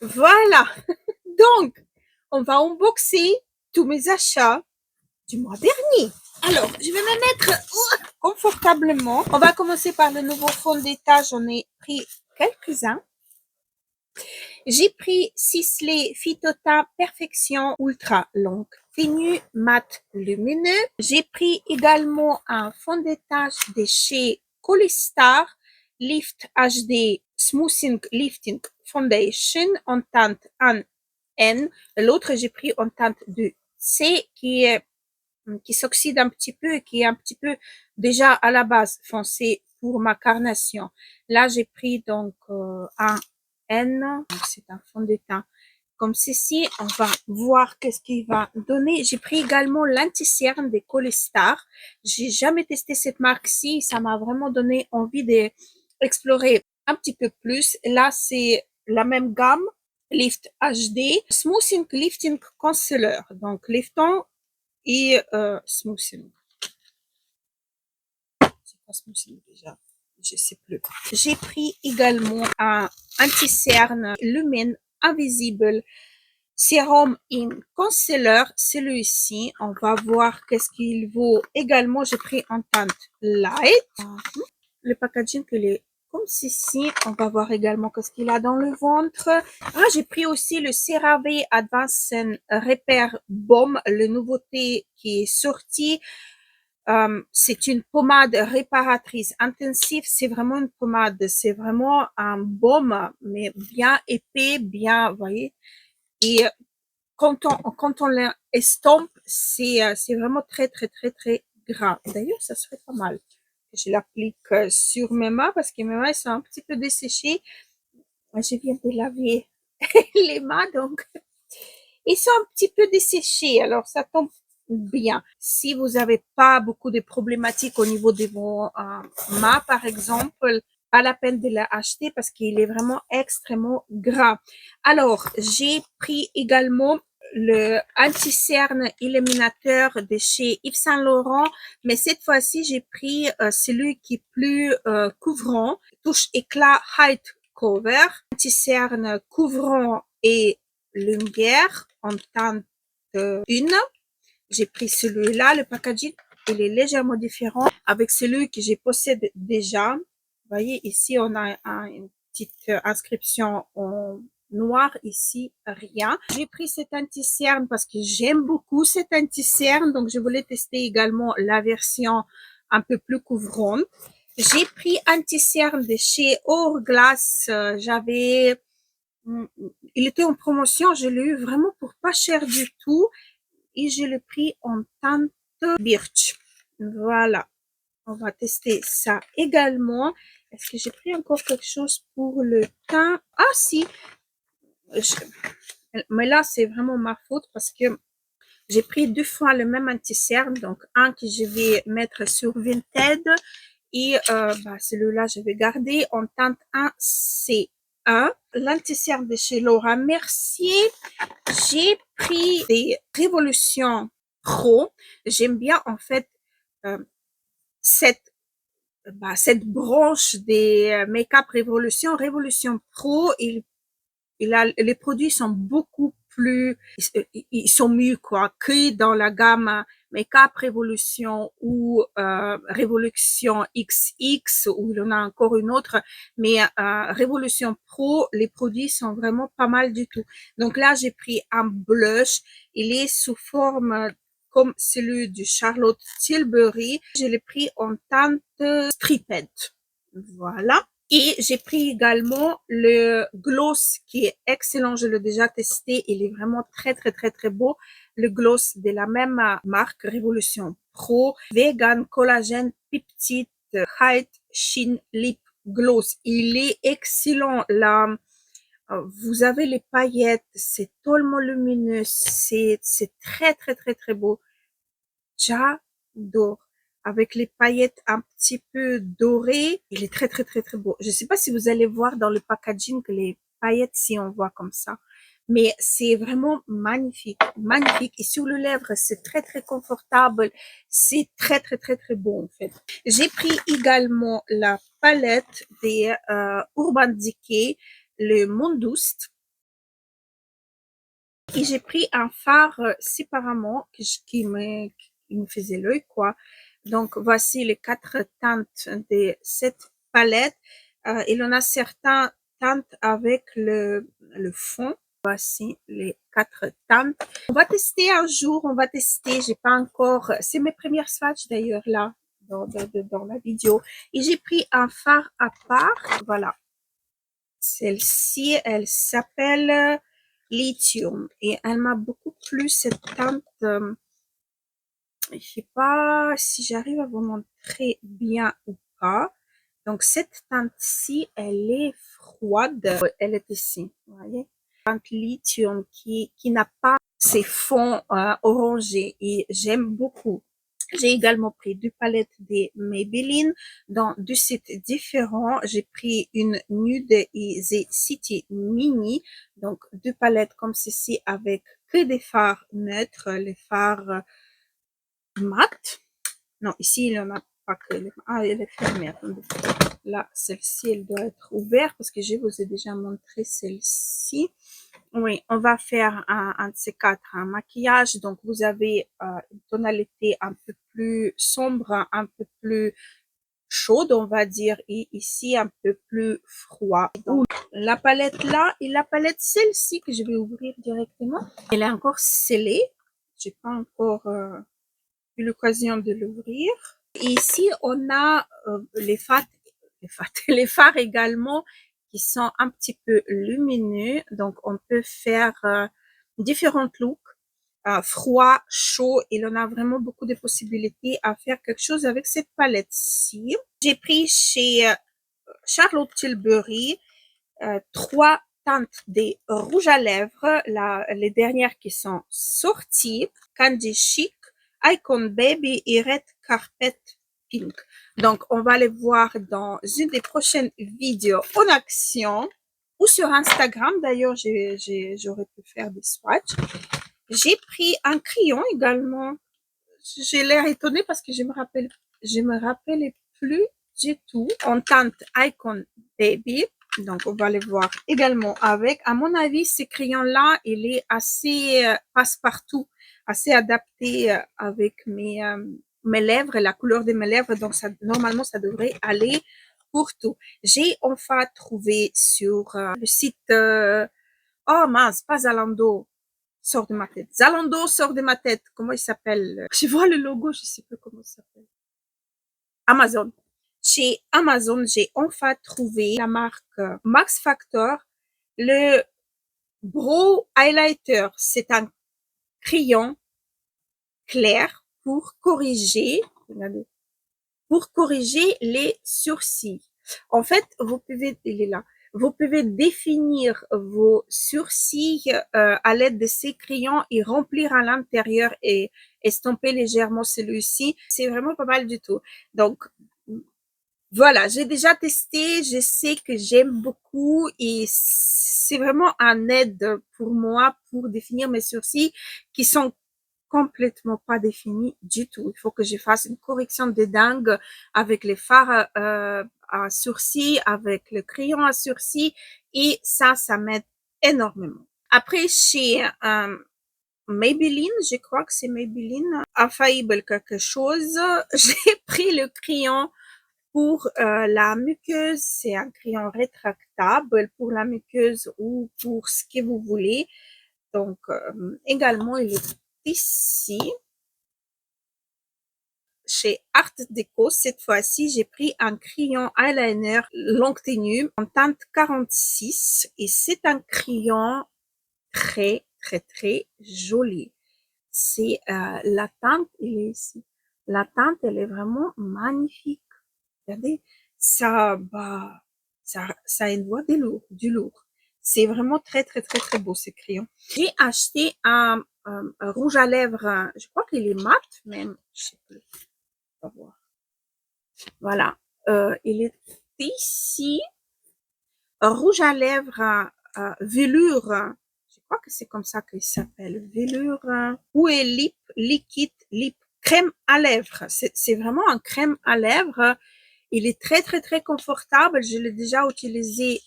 Voilà. Donc, on va unboxer tous mes achats du mois dernier. Alors, je vais me mettre confortablement. On va commencer par le nouveau fond de teint. J'en ai pris quelques-uns. J'ai pris Sisley Phytotin Perfection Ultra Long Tenu Mat Lumineux. J'ai pris également un fond de teint de chez Colistar Lift HD Smoothing Lifting Foundation en teinte en N. L'autre, j'ai pris en teinte de C qui s'oxyde un petit peu et qui est un petit peu déjà à la base foncé pour ma carnation. Là, j'ai pris donc un N, c'est un fond de teint comme ceci. On va voir qu'est-ce qu'il va donner. J'ai pris également l'anti-cerne des Colistar. J'ai jamais testé cette marque-ci. Ça m'a vraiment donné envie d'explorer un petit peu plus. Là, c'est la même gamme. Lift HD, Smoothing Lifting Concealer. Donc, liftant et smoothing. C'est pas smoothing déjà? Je sais plus. J'ai pris également un anti-cerne Lumen Invisible Sérum in Concealer. Celui-ci, on va voir qu'est-ce qu'il vaut. Également, j'ai pris en teinte light. Le packaging, il est comme ceci. On va voir également qu'est-ce qu'il a dans le ventre. Ah, j'ai pris aussi le CeraVe Advanced Repair Balm, le nouveauté qui est sorti. C'est une pommade réparatrice intensive. C'est vraiment une pommade. C'est vraiment un baume, mais bien épais, bien, vous voyez. Et quand on l'estompe, c'est vraiment très, très, très, très gras. D'ailleurs, ça serait pas mal. Je l'applique sur mes mains parce que mes mains sont un petit peu desséchées. Je viens de laver les mains, donc ils sont un petit peu desséchés. Alors, ça tombe bien. Si vous n'avez pas beaucoup de problématiques au niveau de vos mains, par exemple, pas la peine de l'acheter parce qu'il est vraiment extrêmement gras. Alors, j'ai pris également le anti-cerne illuminateur de chez Yves Saint Laurent, mais cette fois-ci, j'ai pris celui qui est plus couvrant, touche éclat height cover, anti-cerne couvrant et lumière en teinte une. J'ai pris celui-là, le packaging, il est légèrement différent avec celui que je possède déjà. Vous voyez, ici, on a une petite inscription en noir, ici, rien. J'ai pris cet anti-cerne parce que j'aime beaucoup cet anti-cerne, donc je voulais tester également la version un peu plus couvrante. J'ai pris anti-cerne de chez Hourglass. Il était en promotion, je l'ai eu vraiment pour pas cher du tout et je l'ai pris en teinte birch. Voilà, on va tester ça également. Est-ce que j'ai pris encore quelque chose pour le teint? Ah si, mais là c'est vraiment ma faute parce que j'ai pris 2 fois le même anti-cerne, donc un que je vais mettre sur Vinted et celui-là je vais garder en teinte 1C1. L'anti-cerne de chez Laura Mercier. J'ai pris des Révolution Pro. J'aime bien en fait euh, cette cette branche des Make-up Révolution. Révolution Pro, les produits sont beaucoup plus, ils sont mieux quoi que dans la gamme Make-up Révolution ou Révolution XX ou il y en a encore une autre, mais Révolution Pro, les produits sont vraiment pas mal du tout. Donc là, j'ai pris un blush, il est sous forme comme celui du Charlotte Tilbury. Je l'ai pris en teinte Striped. Voilà. Et j'ai pris également le gloss qui est excellent. Je l'ai déjà testé. Il est vraiment très, très, très, très beau. Le gloss de la même marque, Révolution Pro. Vegan Collagen Peptide Height Sheen Lip Gloss. Il est excellent. Là, vous avez les paillettes. C'est tellement lumineux. C'est très, très, très, très beau. J'adore. Avec les paillettes un petit peu dorées. Il est très, très, très, très beau. Je sais pas si vous allez voir dans le packaging que les paillettes, si on voit comme ça. Mais c'est vraiment magnifique, magnifique. Et sur le lèvre, c'est très, très confortable. C'est très, très, très, très beau, en fait. J'ai pris également la palette des Urban Decay, le Mondust. Et j'ai pris un fard séparément qui me faisait l'œil, quoi. Donc, voici les 4 teintes de cette palette. Il en a certains teintes avec le fond. Voici les 4 teintes. On va tester un jour, on va tester. J'ai pas encore, c'est mes premières swatchs d'ailleurs là, dans la vidéo. Et j'ai pris un fard à part. Voilà. Celle-ci, elle s'appelle Lithium et elle m'a beaucoup plu cette teinte. Je sais pas si j'arrive à vous montrer bien ou pas. Donc cette teinte-ci, elle est froide. Elle est ici, vous voyez. Teinte Lithium qui n'a pas ces fonds orangés et j'aime beaucoup. J'ai également pris deux palettes de Maybelline dans deux sets différents. J'ai pris une Nude et The City Mini. Donc, deux palettes comme ceci avec que des fards neutres, les fards mat. Non, ici, il n'y en a pas que les... Ah, elle est fermée. Attendez. Là, celle-ci, elle doit être ouverte parce que je vous ai déjà montré celle-ci. Oui, on va faire un de ces quatre, un maquillage. Donc, vous avez une tonalité un peu plus sombre, un peu plus chaude, on va dire, et ici un peu plus froid. Donc, la palette là et la palette celle-ci que je vais ouvrir directement, elle est encore scellée. J'ai pas encore eu l'occasion de l'ouvrir. Et ici, on a les fards également qui sont un petit peu lumineux. Donc, on peut faire différents looks, froid, chaud. Il en a vraiment beaucoup de possibilités à faire quelque chose avec cette palette-ci. J'ai pris chez Charlotte Tilbury 3 teintes de rouge à lèvres, les dernières qui sont sorties, Candy Chic, Icon Baby et Red Carpet Pink. Donc, on va les voir dans une des prochaines vidéos en action ou sur Instagram. D'ailleurs, j'aurais pu faire des swatchs. J'ai pris un crayon également. J'ai l'air étonnée parce que je me rappelais plus du tout. En teinte Icon Baby. Donc, on va les voir également avec. À mon avis, ce crayon-là, il est assez passe-partout, assez adapté avec mes lèvres, la couleur de mes lèvres. Donc, ça, normalement, ça devrait aller pour tout. J'ai enfin trouvé sur le site, oh mince, pas Zalando, sort de ma tête. Zalando sort de ma tête. Comment il s'appelle? Je vois le logo, je sais plus comment il s'appelle. Amazon. Chez Amazon, j'ai enfin trouvé la marque Max Factor, le Brow Highlighter. C'est un crayon clair pour corriger les sourcils. En fait, il est là. Vous pouvez définir vos sourcils à l'aide de ces crayons et remplir à l'intérieur et estomper légèrement celui-ci. C'est vraiment pas mal du tout. Donc, voilà, j'ai déjà testé, je sais que j'aime beaucoup et c'est vraiment un aide pour moi pour définir mes sourcils qui sont complètement pas définis du tout. Il faut que je fasse une correction de dingue avec les fards à sourcils, avec le crayon à sourcils et ça m'aide énormément. Après, chez Maybelline, je crois que c'est Maybelline, Infaillible quelque chose, j'ai pris le crayon pour la muqueuse, c'est un crayon rétractable pour la muqueuse ou pour ce que vous voulez. Donc, également, il est ici. Chez Art Deco, cette fois-ci, j'ai pris un crayon eyeliner longue tenue en teinte 46 et c'est un crayon très, très, très joli. C'est la teinte, il est ici. La teinte, elle est vraiment magnifique. Regardez, ça envoie du lourd. C'est vraiment très, très, très, très beau, ce crayon. J'ai acheté un rouge à lèvres, je crois qu'il est mat, même, je sais plus. On va voir. Voilà. Il est ici. Un rouge à lèvres, velours. Je crois que c'est comme ça qu'il s'appelle. Velours. Ou est lip, liquide, lip. Crème à lèvres. C'est vraiment un crème à lèvres. Il est très, très, très confortable. Je l'ai déjà utilisé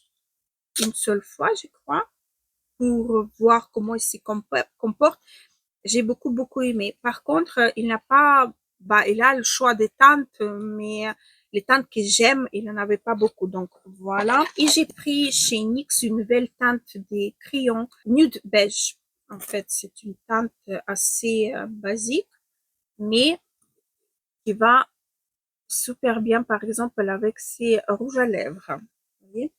une seule fois, je crois. pour voir comment il se comporte. J'ai beaucoup aimé. Par contre, il n'a pas, il a le choix des teintes, mais les teintes que j'aime, il n'en avait pas beaucoup. Donc voilà. Et j'ai pris chez NYX une nouvelle teinte des crayons nude beige. En fait, c'est une teinte assez basique, mais qui va super bien, par exemple, avec ces rouges à lèvres. Vous voyez?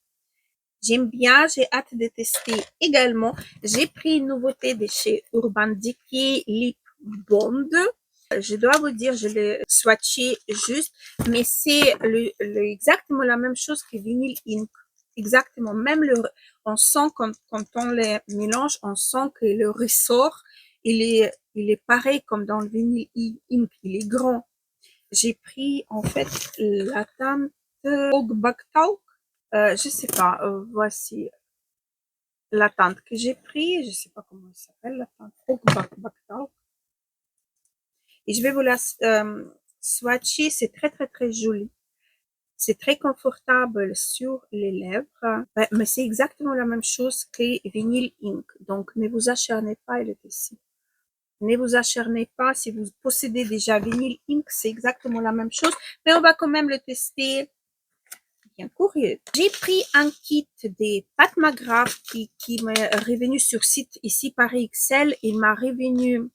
J'aime bien, j'ai hâte de tester également. J'ai pris une nouveauté de chez Urban Decay Lip Bond. Je dois vous dire, je l'ai swatché juste, mais c'est exactement la même chose que Vinyl Ink. Exactement. Même on sent quand on les mélange, on sent que le ressort, il est pareil comme dans le Vinyl Ink. Il est grand. J'ai pris, en fait, la teinte Ogbaktal. Je sais pas, voici la teinte que j'ai pris. Je sais pas comment elle s'appelle, la teinte Ogbaktal. Et je vais vous la swatcher. C'est très joli. C'est très confortable sur les lèvres. Mais c'est exactement la même chose que Vinyl Ink. Donc, ne vous acharnez pas, elle est ici. Ne vous acharnez pas. Si vous possédez déjà Vinyl Ink, c'est exactement la même chose. Mais on va quand même le tester. Bien curieux. J'ai pris un kit des pâtes McGrath qui m'est revenu sur site ici par XL. Il m'a revenu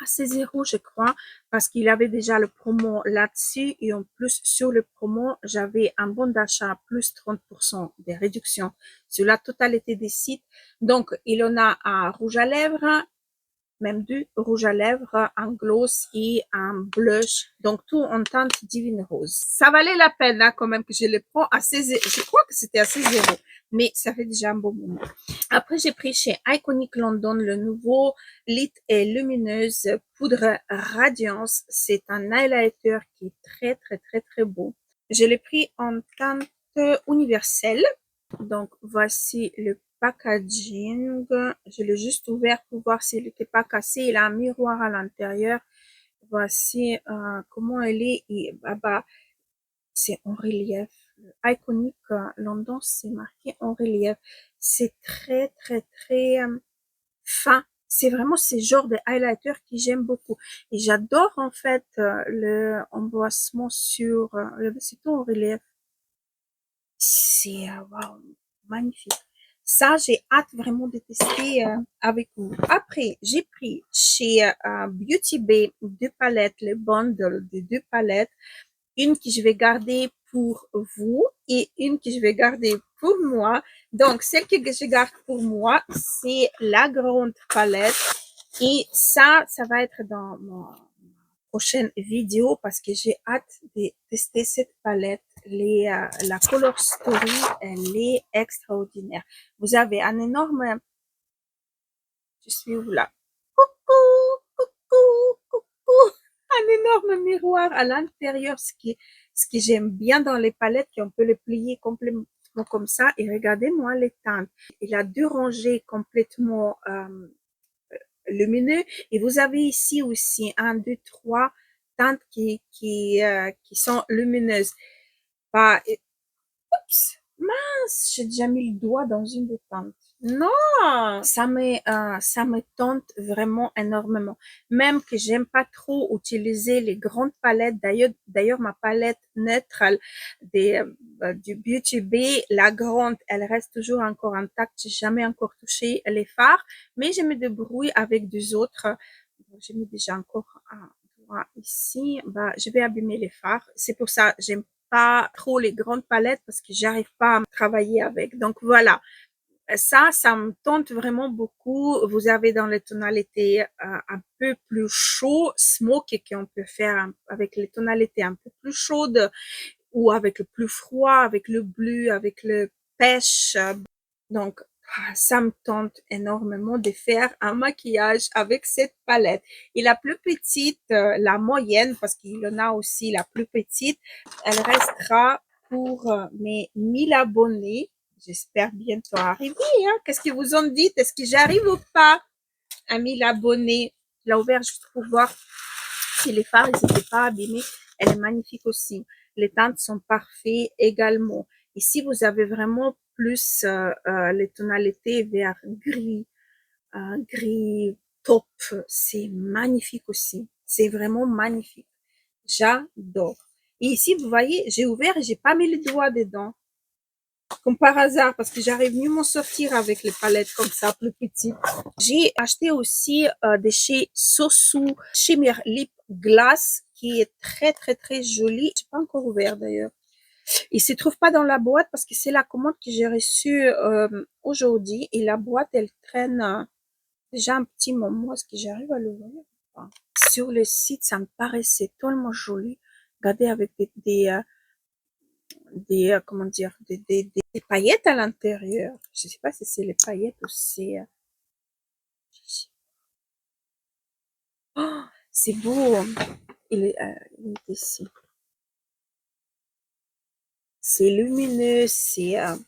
à 16 € je crois, parce qu'il avait déjà le promo là-dessus et en plus sur le promo, j'avais un bon d'achat plus 30% de réduction sur la totalité des sites. Donc, il en a un rouge à lèvres, même deux rouges à lèvres, un gloss et un blush. Donc, tout en teinte divine rose. Ça valait la peine, hein, quand même, que je le prends à 16 €. Je crois que c'était à 16 €, mais ça fait déjà un bon moment. Après, j'ai pris chez Iconic London le nouveau Lit et Lumineuse Poudre Radiance. C'est un highlighter qui est très beau. Je l'ai pris en teinte universelle. Donc, voici le packaging. Je l'ai juste ouvert pour voir s'il n'était pas cassé. Il a un miroir à l'intérieur. Voici comment elle est. Et, c'est en relief. Iconic London, c'est marqué en relief. C'est très fin. C'est vraiment ce genre de highlighter que j'aime beaucoup. Et j'adore en fait le embossement sur c'est tout en relief. C'est wow, magnifique. Ça, j'ai hâte vraiment de tester avec vous. Après, j'ai pris chez Beauty Bay deux palettes, le bundle de deux palettes. Une que je vais garder pour vous et une que je vais garder pour moi. Donc, celle que je garde pour moi, c'est la grande palette. Et ça va être dans mon prochaine vidéo parce que j'ai hâte de tester cette palette. La Color Story, elle est extraordinaire. Vous avez un énorme, je suis où là? Coucou, un énorme miroir à l'intérieur, ce que j'aime bien dans les palettes, qu'on peut les plier complètement comme ça. Et regardez-moi les teintes. Il a deux rangées complètement lumineux. Et vous avez ici aussi un, deux, trois teintes qui sont lumineuses. Bah, oups, mince, j'ai déjà mis le doigt dans une des teintes. Non, ça me tente vraiment énormément. Même que j'aime pas trop utiliser les grandes palettes. D'ailleurs, ma palette neutrale du Beauty Bay, la grande, elle reste toujours encore intacte. J'ai jamais encore touché les fards, mais je me débrouille avec deux autres. J'ai mis déjà encore un doigt ici. Je vais abîmer les fards. C'est pour ça, j'aime pas trop les grandes palettes parce que j'arrive pas à travailler avec. Donc voilà. Ça me tente vraiment beaucoup. Vous avez dans les tonalités un peu plus chaud, smoke, qu'on peut faire avec les tonalités un peu plus chaudes ou avec le plus froid, avec le bleu, avec le pêche. Donc, ça me tente énormément de faire un maquillage avec cette palette. Et la plus petite, la moyenne, parce qu'il en a aussi la plus petite, elle restera pour mes 1000 abonnés. J'espère bientôt arriver. Hein? Qu'est-ce qu'ils vous ont dit? Est-ce que j'arrive ou pas à 1000 abonnés? Je l'ai ouvert juste pour voir si les fards n'étaient pas abîmés. Elle est magnifique aussi. Les teintes sont parfaites également. Ici, vous avez vraiment plus les tonalités vers gris, gris taupe. C'est magnifique aussi. C'est vraiment magnifique. J'adore. Et ici, vous voyez, j'ai ouvert et j'ai pas mis les doigts dedans. Comme par hasard, parce que j'arrive mieux m'en sortir avec les palettes comme ça, plus petites. J'ai acheté aussi de chez Sosu Shimmer Lip Glass, qui est très, très, très joli. J'ai pas encore ouvert d'ailleurs. Il se trouve pas dans la boîte parce que c'est la commande que j'ai reçue aujourd'hui. Et la boîte, elle traîne déjà un petit moment. Est-ce que j'arrive à l'ouvrir? Sur le site, ça me paraissait tellement joli. Regardez avec comment dire, des paillettes à l'intérieur. Je sais pas si c'est les paillettes ou c'est, oh, c'est beau. Il est ici. C'est lumineux, ça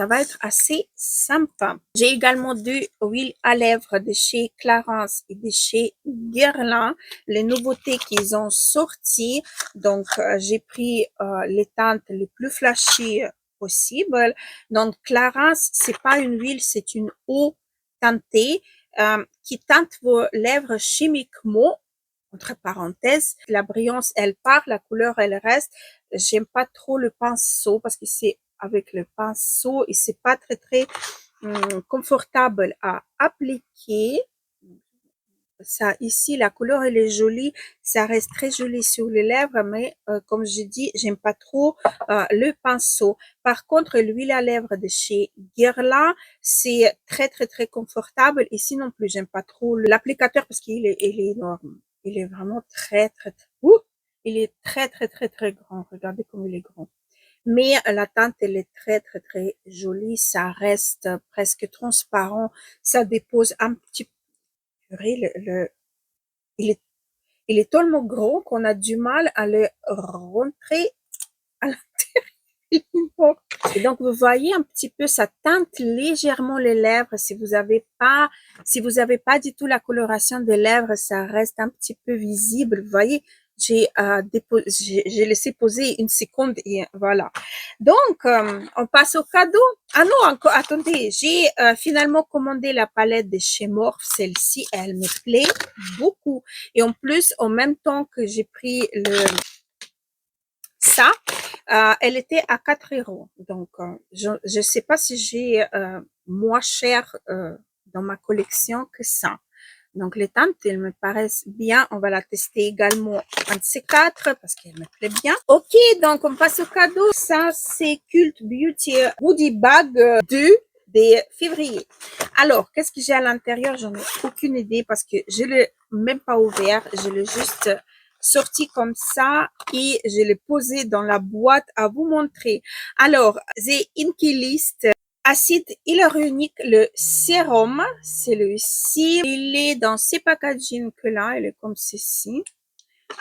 va être assez sympa. J'ai également deux huiles à lèvres de chez Clarins et de chez Guerlain, les nouveautés qu'ils ont sorties. Donc, j'ai pris les teintes les plus flashy possibles. Donc, Clarins, c'est pas une huile, c'est une eau teintée qui teinte vos lèvres chimiquement. Entre parenthèses, la brillance, elle part, la couleur, elle reste. J'aime pas trop le pinceau parce que c'est avec le pinceau et c'est pas très, très confortable à appliquer. Ça, ici, la couleur, elle est jolie. Ça reste très joli sur les lèvres, mais comme j'ai dit, j'aime pas trop le pinceau. Par contre, l'huile à lèvres de chez Guerlain, c'est très, très, très confortable. Ici non plus, j'aime pas trop l'applicateur parce il est énorme. Il est vraiment très, très, très, il est très, très, très, très grand. Regardez comme il est grand. Mais la teinte, elle est très, très, très jolie. Ça reste presque transparent. Ça dépose un petit peu. Il est, il est tellement gros qu'on a du mal à le rentrer à l'intérieur. Et donc, vous voyez un petit peu, ça teinte légèrement les lèvres. Si vous avez pas du tout la coloration des lèvres, ça reste un petit peu visible. Vous voyez, j'ai laissé poser une seconde et voilà. Donc, on passe au cadeau. Ah non, encore, attendez, j'ai finalement commandé la palette de chez Morphe. Celle-ci, elle me plaît beaucoup. Et en plus, en même temps que j'ai pris ça, elle était à 4 euros. Donc, je ne sais pas si j'ai moins cher dans ma collection que ça. Donc, les teintes, elles me paraissent bien. On va la tester également un de ces quatre parce qu'elle me plaît bien. Ok, donc on passe au cadeau. Ça, c'est Cult Beauty Woody Bag 2 de février. Alors, qu'est-ce que j'ai à l'intérieur? J'en ai aucune idée parce que je l'ai même pas ouvert. Je l'ai juste sorti comme ça et je l'ai posé dans la boîte à vous montrer. Alors, The Inky List acide hyaluronique, le sérum, c'est celui-ci. Il est dans ces packaging que là, il est comme ceci.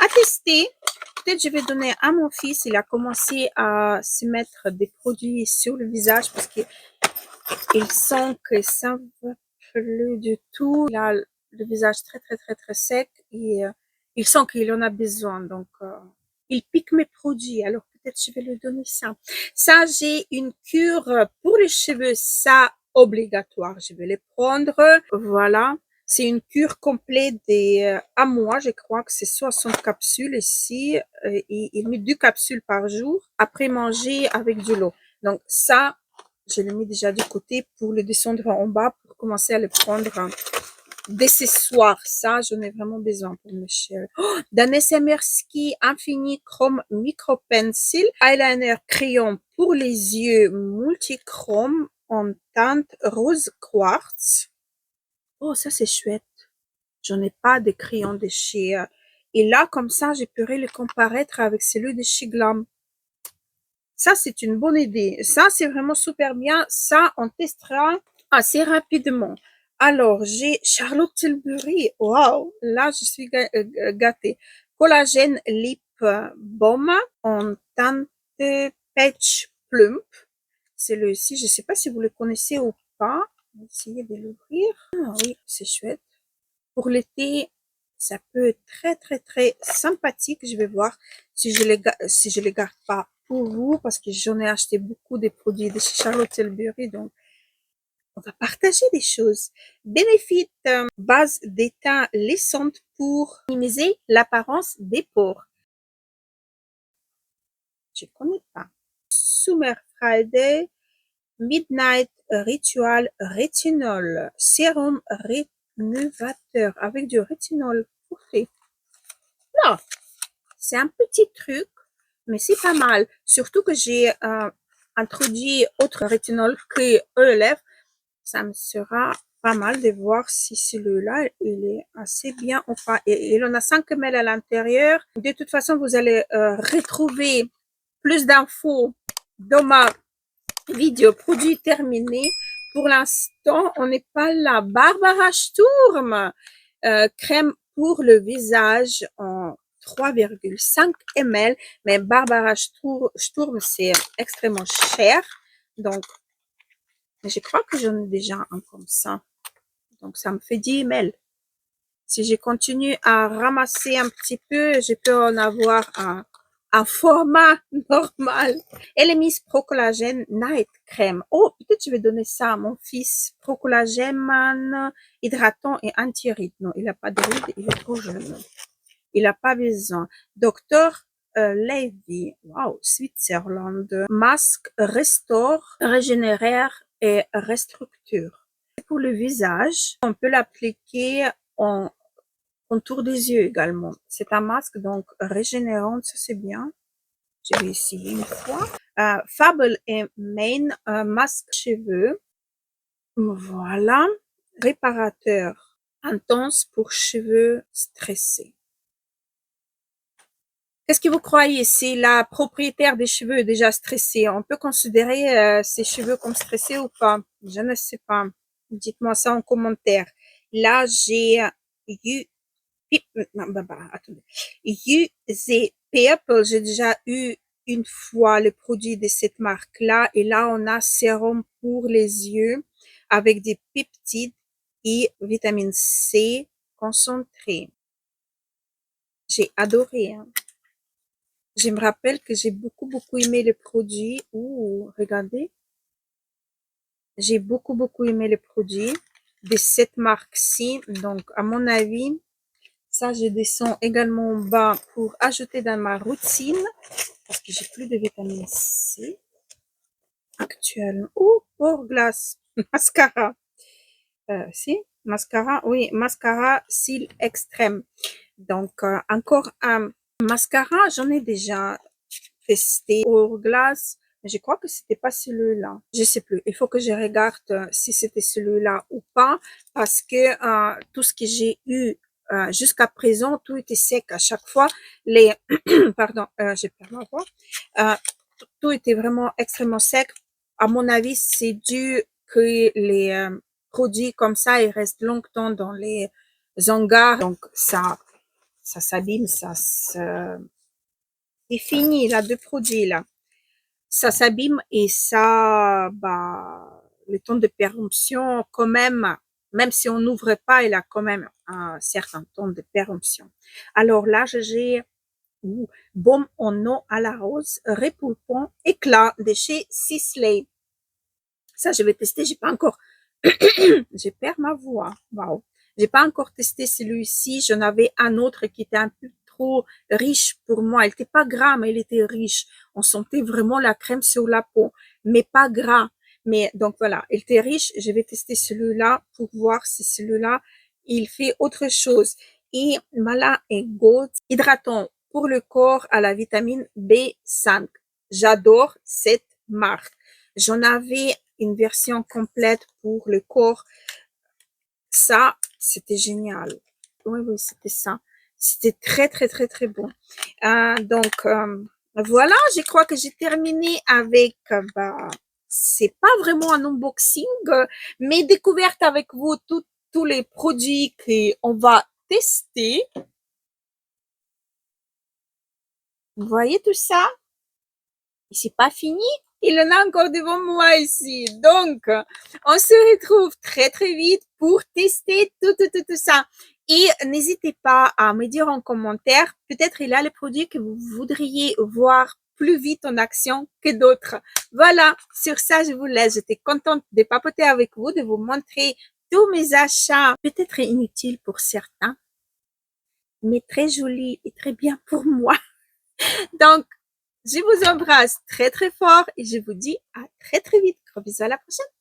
À tester. Peut-être je vais donner à mon fils. Il a commencé à se mettre des produits sur le visage parce qu'il sent que ça ne va plus du tout. Il a le visage très, très, très, très sec et il sent qu'il en a besoin. Donc, il pique mes produits. Alors, peut-être je vais lui donner ça. Ça, j'ai une cure pour les cheveux. Ça, obligatoire. Je vais les prendre. Voilà. C'est une cure complète à moi. Je crois que c'est 60 capsules ici. Et il met 2 capsules par jour après manger avec du lot. Donc, ça, je l'ai mis déjà de côté pour le descendre en bas pour commencer à le prendre dès ce soir. Ça, j'en ai vraiment besoin pour mes cheveux. Oh, Danessa Merski Infini Chrome Micro Pencil Eyeliner crayon pour les yeux multichrome en teinte rose quartz. Oh, ça c'est chouette. J'en ai pas de crayon de chez et là, comme ça, je pourrais le comparer avec celui de chez Glam. Ça, c'est une bonne idée. Ça, c'est vraiment super bien. Ça, on testera assez rapidement. Alors, j'ai Charlotte Tilbury. Wow, là, je suis gâtée. Collagène Lip Balm en teinte Peach Plump. C'est celui-ci. Je ne sais pas si vous le connaissez ou pas. On va essayer de l'ouvrir. Ah oui, c'est chouette. Pour l'été, ça peut être très, très, très sympathique. Je vais voir si je les garde pas pour vous parce que j'en ai acheté beaucoup des produits de chez Charlotte Tilbury, donc on va partager des choses. Benefit, base d'étain lissante pour minimiser l'apparence des pores. Je connais pas. Summer Friday, Midnight Ritual Rétinol, sérum rénovateur avec du rétinol. Non, c'est un petit truc, mais c'est pas mal. Surtout que j'ai introduit autre rétinol que ELF. Ça me sera pas mal de voir si celui-là, il est assez bien ou pas. Et il en a 5 ml à l'intérieur. De toute façon, vous allez retrouver plus d'infos dans ma vidéo produit terminé. Pour l'instant, on n'est pas là. Barbara Sturm, crème pour le visage en 3,5 ml. Mais Barbara Sturm, c'est extrêmement cher. Donc, je crois que j'en ai déjà un comme ça. Donc, ça me fait 10 ml. Si je continue à ramasser un petit peu, je peux en avoir un format normal. Elemis Pro Collagène Night Crème. Oh, peut-être je vais donner ça à mon fils. Pro Collagène Man, hydratant et anti-rides. Non, il n'a pas de rides, il est trop jeune. Il n'a pas besoin. Docteur Levy, wow, Switzerland. Masque restaure, régénère et restructure. Pour le visage, on peut l'appliquer en contour des yeux également. C'est un masque donc régénérant, ça c'est bien. Je vais essayer une fois. Fable et Main, masque cheveux. Voilà. Réparateur intense pour cheveux stressés. Qu'est-ce que vous croyez? Si la propriétaire des cheveux est déjà stressée, on peut considérer ses cheveux comme stressés ou pas? Je ne sais pas. Dites-moi ça en commentaire. Là, j'ai eu attendez. UZ Purple, j'ai déjà eu une fois le produit de cette marque-là. Et là, on a sérum pour les yeux avec des peptides et vitamine C concentré. J'ai adoré. Hein. Je me rappelle que j'ai beaucoup aimé le produit. Ouh, regardez. J'ai beaucoup aimé le produit de cette marque-ci. Donc, à mon avis, ça, je descends également en bas pour ajouter dans ma routine parce que j'ai plus de vitamine C actuellement. Oh, Hourglass mascara. Si, mascara, oui, mascara cils extrême. Donc, encore un mascara, j'en ai déjà testé Hourglass. Mais je crois que c'était pas celui-là. Je sais plus. Il faut que je regarde si c'était celui-là ou pas parce que tout ce que j'ai eu jusqu'à présent, tout était sec à chaque fois. Les, pardon, j'ai perdu ma voix. Tout était vraiment extrêmement sec. À mon avis, c'est dû que les produits comme ça, ils restent longtemps dans les hangars. Donc, ça s'abîme, c'est fini, là, deux produits, là. Ça s'abîme et ça, bah, le temps de péremption, quand même si on n'ouvre pas, il a quand même un certain temps de péremption. Alors là, j'ai baume en eau à la rose, repoussant éclat de chez Sisley. Ça, je vais tester. J'ai pas encore, j'ai perdu ma voix. Waouh. J'ai pas encore testé celui-ci. J'en avais un autre qui était un peu trop riche pour moi. Il était pas gras, mais il était riche. On sentait vraiment la crème sur la peau, mais pas gras. Mais donc voilà, il était riche. Je vais tester celui-là pour voir si celui-là, il fait autre chose. Et Mala et Gold, hydratant pour le corps à la vitamine B5. J'adore cette marque. J'en avais une version complète pour le corps. Ça, c'était génial. Oui, c'était ça. C'était très bon. Donc, voilà, je crois que j'ai terminé avec, c'est pas vraiment un unboxing, mais découverte avec vous tous les produits qu'on va tester. Vous voyez tout ça? Et c'est pas fini. Il en a encore devant moi ici. Donc, on se retrouve très vite pour tester tout ça. Et n'hésitez pas à me dire en commentaire, peut-être il y a les produits que vous voudriez voir plus vite en action que d'autres. Voilà, sur ça, je vous laisse. J'étais contente de papoter avec vous, de vous montrer tous mes achats, peut-être inutiles pour certains, mais très jolis et très bien pour moi. Donc, je vous embrasse très très fort et je vous dis à très très vite. Gros bisous, à la prochaine.